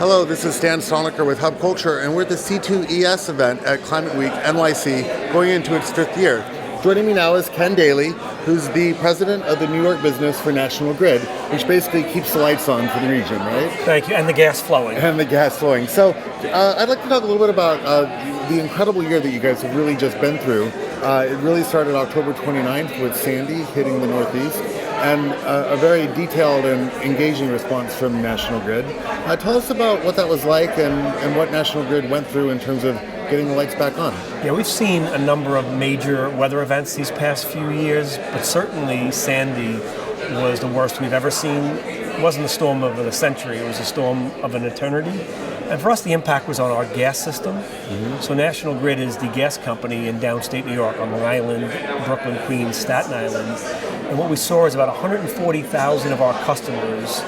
Hello, this is Stalnaker with Hub Culture, and we're at the C2ES event at Climate Week NYC, going into its 5th year. Joining me now is Ken Daly, who's the president of the New York business for National Grid, which basically keeps the lights on for the region, right? Thank you, and the gas flowing. And the gas flowing. So I'd like to talk a little bit about the incredible year that you guys have really just been through. It really started October 29th with Sandy hitting the Northeast, and a very detailed and engaging response from National Grid. Tell us about what that was like and what National Grid went through in terms of getting the lights back on. Yeah, we've seen a number of major weather events these past few years, but certainly Sandy was the worst we've ever seen. It wasn't a storm of the century, it was a storm of an eternity. And for us, the impact was on our gas system. Mm-hmm. So National Grid is the gas company in downstate New York, on Long Island, Brooklyn, Queens, Staten Island. And what we saw is about 140,000 of our customers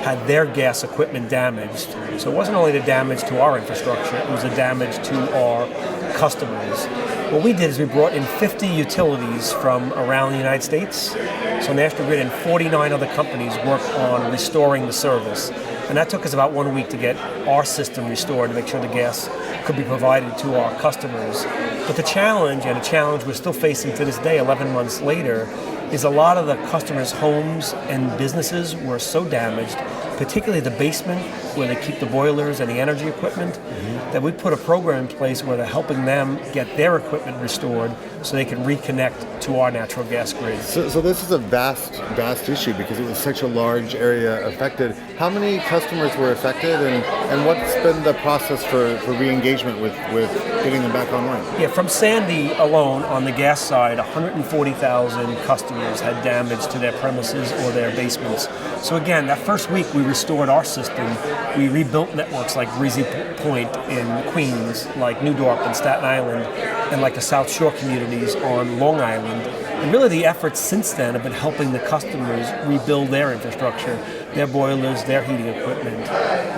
had their gas equipment damaged. So it wasn't only the damage to our infrastructure, it was the damage to our customers. What we did is we brought in 50 utilities from around the United States. So National Grid and 49 other companies worked on restoring the service. And that took us about 1 week to get our system restored to make sure the gas could be provided to our customers. But the challenge, and a challenge we're still facing to this day, 11 months later, is a lot of the customers' homes and businesses were so damaged, particularly the basement where they keep the boilers and the energy equipment, that we put a program in place where they're helping them get their equipment restored so they can reconnect to our natural gas grid. So this is a vast issue because it was such a large area affected. How many customers were affected, and what's been the process for re-engagement with getting them back online? Yeah, from Sandy alone, on the gas side, 140,000 customers had damage to their premises or their basements. So again, that first week we restored our system. We rebuilt networks like Breezy Point in Queens, like New Dorp and Staten Island, and like the South Shore communities on Long Island. And really the efforts since then have been helping the customers rebuild their infrastructure, their boilers, their heating equipment.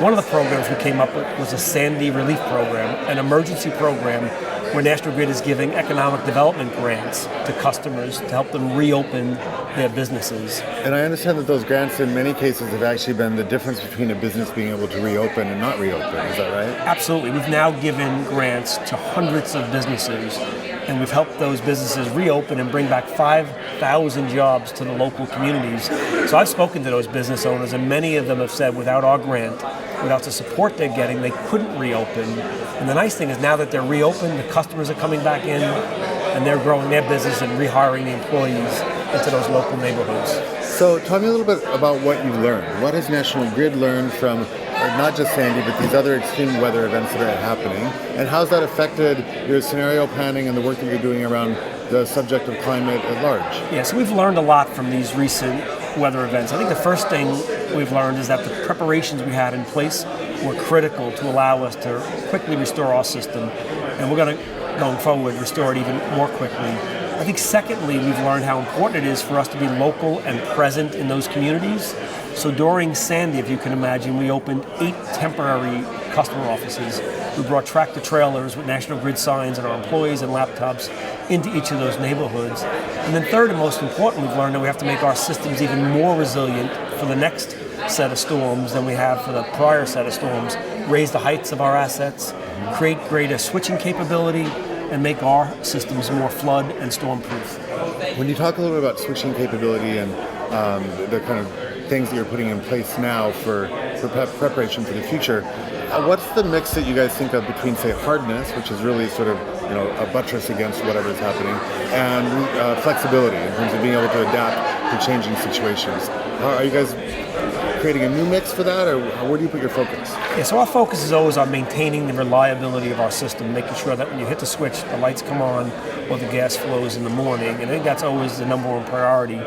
One of the programs we came up with was a Sandy Relief Program, an emergency program where National Grid is giving economic development grants to customers to help them reopen their businesses. And I understand that those grants in many cases have actually been the difference between a business being able to reopen and not reopen. Is that right? Absolutely. We've now given grants to hundreds of businesses, and we've helped those businesses reopen and bring back 5,000 jobs to the local communities. So I've spoken to those business owners, and many of them have said without our grant, without the support they're getting, they couldn't reopen. And the nice thing is now that they're reopened, the customers are coming back in, and they're growing their business and rehiring the employees into those local neighborhoods. So tell me a little bit about what you learned. What has National Grid learned from not just Sandy, but these other extreme weather events that are happening? And how's that affected your scenario planning and the work that you're doing around the subject of climate at large? Yeah, so we've learned a lot from these recent weather events. I think the first thing we've learned is that the preparations we had in place were critical to allow us to quickly restore our system. And we're going to, going forward, restore it even more quickly. I think secondly, we've learned how important it is for us to be local and present in those communities. So during Sandy, if you can imagine, we opened 8 temporary customer offices. We brought tractor trailers with National Grid signs and our employees and laptops into each of those neighborhoods. And then third and most important, we've learned that we have to make our systems even more resilient for the next set of storms than we have for the prior set of storms, raise the heights of our assets, create greater switching capability, and make our systems more flood and storm proof. When you talk a little bit about switching capability and the kind of things that you're putting in place now for preparation for the future, what's the mix that you guys think of between, say, hardness, which is really sort of a buttress against whatever's happening, and flexibility in terms of being able to adapt to changing situations? Are you guys creating a new mix for that, or where do you put your focus? Yeah, so our focus is always on maintaining the reliability of our system, making sure that when you hit the switch, the lights come on or the gas flows in the morning, and I think that's always the number one priority.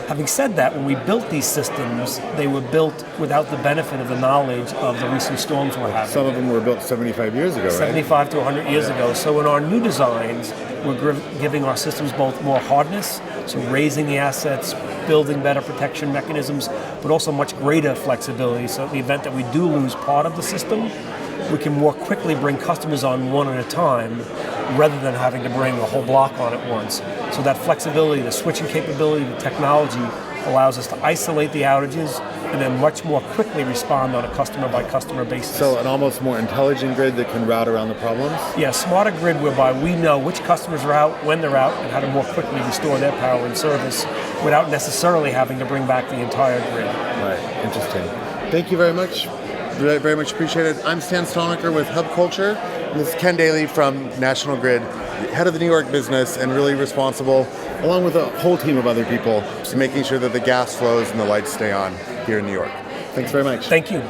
Having said that, when we built these systems, they were built without the benefit of the knowledge of the recent storms we're having. Some of them were built 75 years ago, right? 75 to 100 years ago. So in our new designs, we're giving our systems both more hardness, so raising the assets, building better protection mechanisms, but also much greater flexibility. So in the event that we do lose part of the system, we can more quickly bring customers on one at a time rather than having to bring a whole block on at once. So that flexibility, the switching capability, the technology allows us to isolate the outages and then much more quickly respond on a customer-by-customer basis. So an almost more intelligent grid that can route around the problems? Yeah, smarter grid whereby we know which customers are out, when they're out, and how to more quickly restore their power and service without necessarily having to bring back the entire grid. Right, interesting. Thank you very much. Very, very much appreciated. I'm Stan Stalnaker with Hub Culture, and this is Ken Daly from National Grid, head of the New York business and really responsible, along with a whole team of other people, making sure that the gas flows and the lights stay on here in New York. Thanks very much. Thank you.